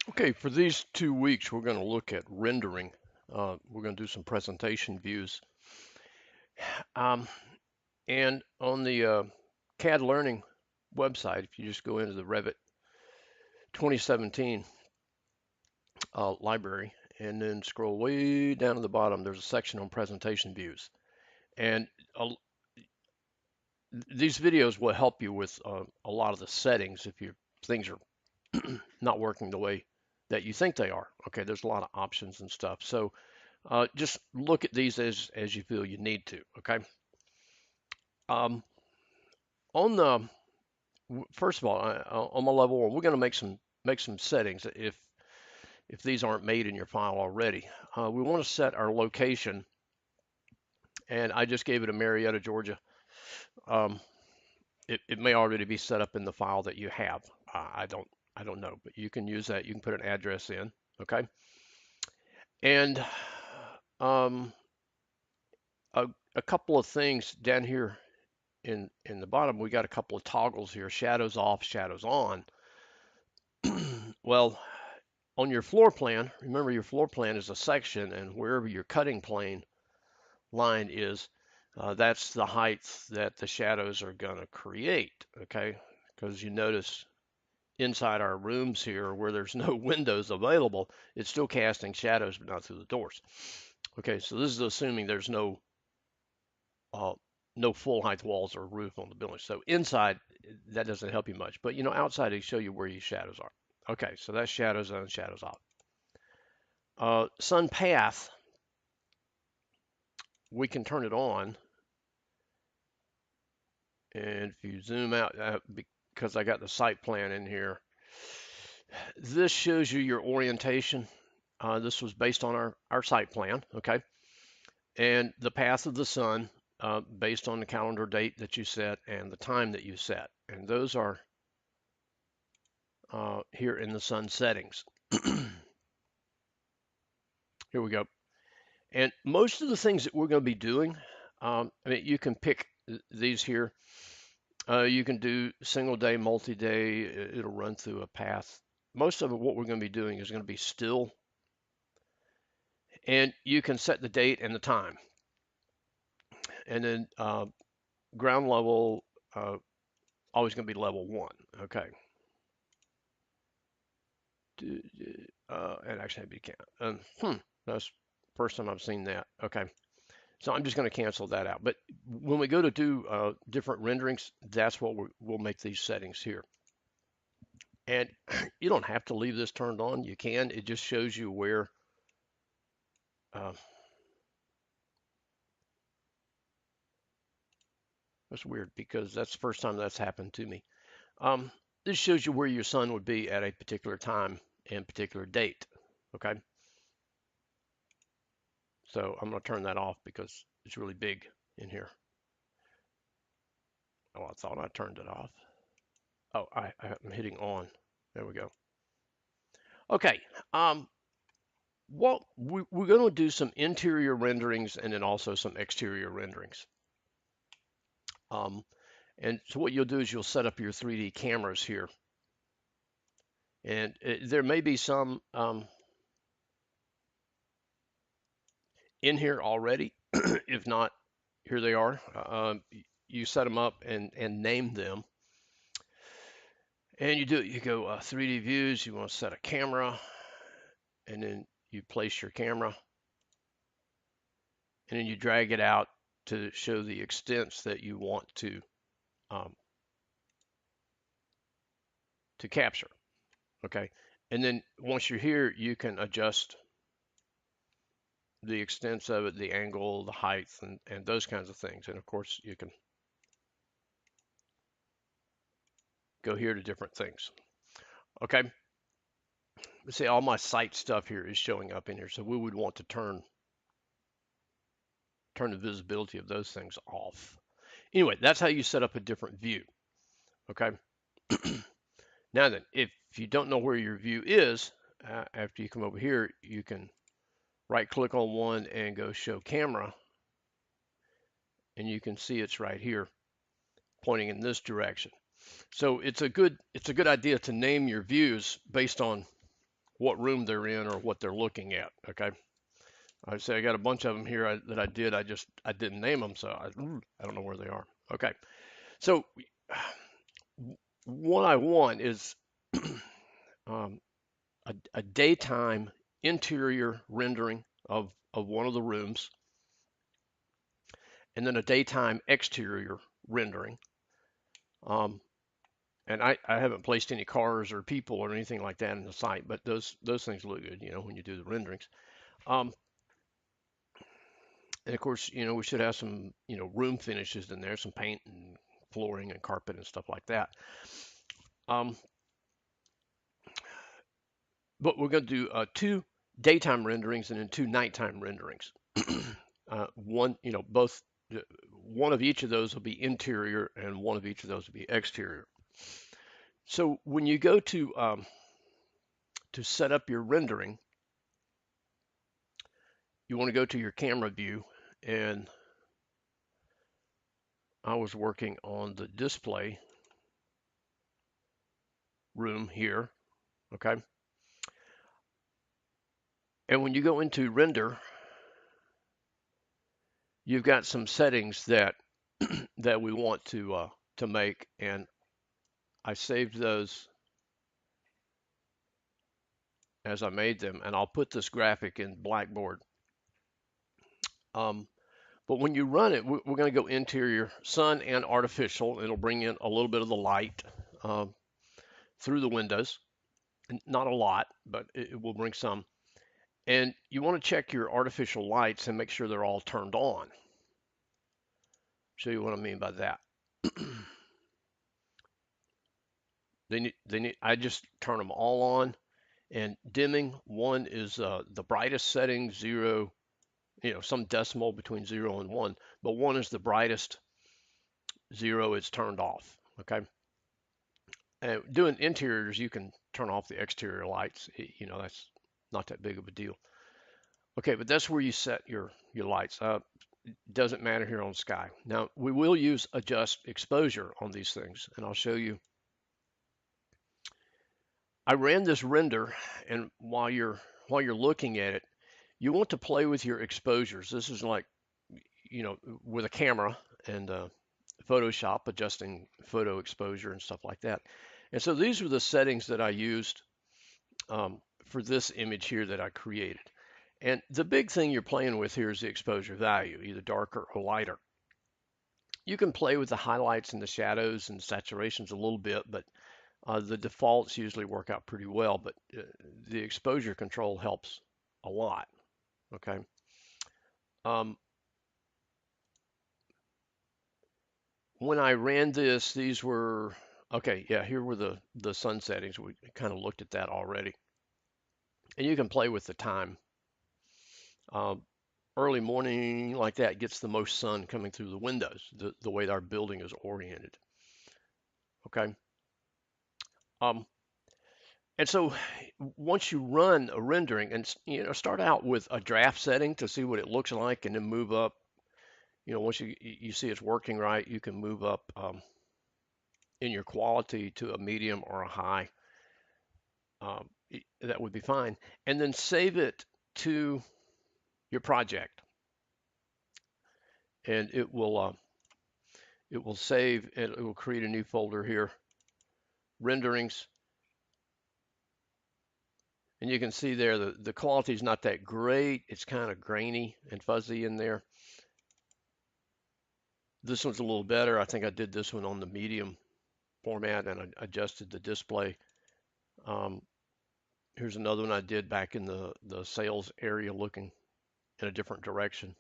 Okay, for these 2 weeks, we're going to look at rendering. We're going to do some presentation views. Um, and on the CAD Learning website, if you just go into the Revit 2017 library and then scroll way down to the bottom, there's a section on presentation views. And these videos will help you with a lot of the settings if your things are not working the way that you think they are. Okay, there's a lot of options and stuff. So just look at these as you feel you need to. Okay. Um, on the First of all, on my level one, we're going to make some settings if these aren't made in your file already. We want to set our location, and I just gave it a Marietta, Georgia. Um, it may already be set up in the file that you have. I don't know, but you can use that. You can put an address in. Okay. And um, a, a couple of things down here in the bottom, we got a couple of toggles here, shadows off, shadows on. Well, on your floor plan, remember your floor plan is a section, and wherever your cutting plane line is, that's the height that the shadows are going to create, okay? Because you notice inside our rooms here where there's no windows available, it's still casting shadows, but not through the doors. Okay, so this is assuming there's uh, no full height walls or roof on the building. So inside, that doesn't help you much. But outside, they show you where your shadows are. Okay, so that's shadows on, shadows off. Sun path, we can turn it on. And if you zoom out, because I got the site plan in here, this shows you your orientation. This was based on our site plan, okay? And the path of the sun based on the calendar date that you set and the time that you set. And those are here in the sun settings. Here we go. And most of the things that we're going to be doing, I mean, you can pick these here. You can do single day, multi-day. It'll run through a path. Most of it, what we're going to be doing is going to be still. And you can set the date and the time. And then ground level, always going to be level 1. Okay. And actually, I can't. That's the first time I've seen that. Okay. So I'm just going to cancel that out. But when we go to do different renderings, that's what we'll make these settings here. And you don't have to leave this turned on. You can. It just shows you where. Uh, that's weird because that's the first time that's happened to me. Um, this shows you where your sun would be at a particular time and particular date. Okay. So I'm going to turn that off because it's really big in here. Oh, I thought I turned it off. Oh, I'm hitting on. There we go. Okay. Well, we're going to do some interior renderings and then also some exterior renderings. And so what you'll do is you'll set up your 3D cameras here. And there may be some in here already. If not, here they are. You set them up and name them. And you go 3D views, you want to set a camera, and then you place your camera, and then you drag it out to show the extents that you want um, to capture. Okay. And then once you're here, you can adjust the extents of it, the angle, the height, and those kinds of things. And of course, you can go here to different things. Okay. Let's see, all my site stuff here is showing up in here. So we would want to turn the visibility of those things off. Anyway, that's how you set up a different view. Okay. Now then, if you don't know where your view is, after you come over here, you can right click on one and go show camera. And you can see it's right here pointing in this direction. So it's a good idea to name your views based on what room they're in or what they're looking at. Okay. I say I got a bunch of them here that I did. I didn't name them, so I don't know where they are. Okay. So what I want is um, a daytime interior rendering of one of the rooms, and then a daytime exterior rendering. Um, and I haven't placed any cars or people or anything like that in the site, but those things look good, when you do the renderings. Um, and of course, we should have some, room finishes in there, some paint and flooring and carpet and stuff like that. Um, but we're going to do two daytime renderings and then two nighttime renderings. One, both, one of each of those will be interior and one of each of those will be exterior. So when you go to set up your rendering, you want to go to your camera view, and I was working on the display room here, okay? And when you go into render, you've got some settings that that we want to make, and I saved those as I made them, and I'll put this graphic in Blackboard. Um, but when you run it, we're going to go interior, sun, and artificial. It'll bring in a little bit of the light through the windows. Not a lot, but it will bring some. And you want to check your artificial lights and make sure they're all turned on. Show you what I mean by that. I just turn them all on. And dimming, one is the brightest setting, 0, some decimal between 0 and 1, but 1 is the brightest, 0 is turned off. Okay. And doing interiors, you can turn off the exterior lights. That's not that big of a deal. Okay, but that's where you set your lights. Doesn't matter here on Sky. Now we will use adjust exposure on these things, and I'll show you. I ran this render, and while you're looking at it, you want to play with your exposures. This is like, with a camera and Photoshop, adjusting photo exposure and stuff like that. And so these were the settings that I used for this image here that I created. And the big thing you're playing with here is the exposure value, either darker or lighter. You can play with the highlights and the shadows and saturations a little bit, but the defaults usually work out pretty well. But the exposure control helps a lot. Okay. When I ran this, these were okay. Yeah, here were the sun settings. We kind of looked at that already, and you can play with the time. Um, Early morning like that gets the most sun coming through the windows, the way our building is oriented. Okay. Um, and so once you run a rendering and start out with a draft setting to see what it looks like, and then move up. Once you see it's working right, you can move up in your quality to a medium or a high. That would be fine. And then save it to your project, and it will save. It will create a new folder here, renderings, and you can see there the quality is not that great. It's kind of grainy and fuzzy in there. This one's a little better. I think I did this one on the medium format, and I adjusted the display. Here's another one I did back in the sales area, looking in a different direction.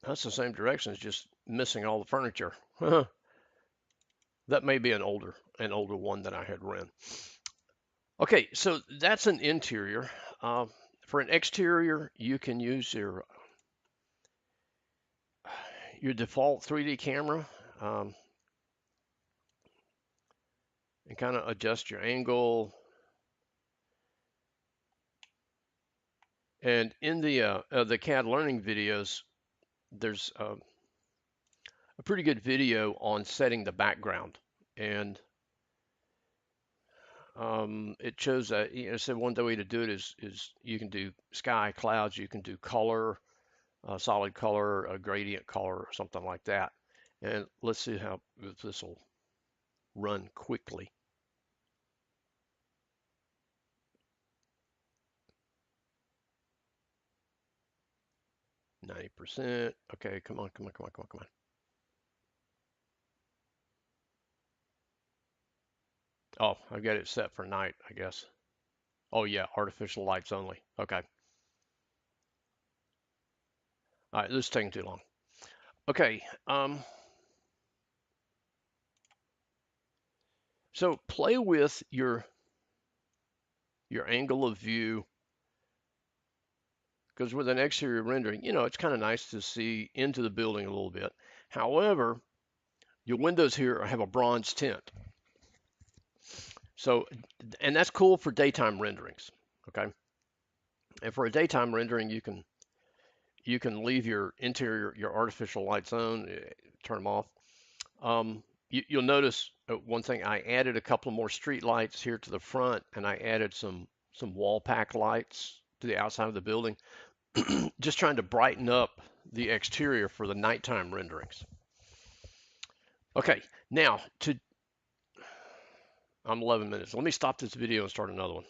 That's the same direction, it's just missing all the furniture. That may be an older one that I had run. Okay, so that's an interior. For an exterior, you can use your default 3D camera, and kind of adjust your angle. And in the CAD learning videos, there's a pretty good video on setting the background, and it shows that, so one way to do it is you can do sky, clouds, you can do color, solid color, a gradient color, or something like that. And let's see how if this will run quickly. 90%. Okay, come on, come on, come on, come on, come on. Oh, I've got it set for night, I guess. Oh yeah, artificial lights only. Okay. All right, this is taking too long. Okay. So play with your angle of view, because with an exterior rendering, it's kind of nice to see into the building a little bit. However, your windows here have a bronze tint. So, and that's cool for daytime renderings. Okay. And for a daytime rendering, you can leave your interior, your artificial lights on, turn them off. You'll notice one thing. I added a couple more street lights here to the front, and I added some wall pack lights to the outside of the building, just trying to brighten up the exterior for the nighttime renderings. Okay, now I'm 11 minutes. Let me stop this video and start another one.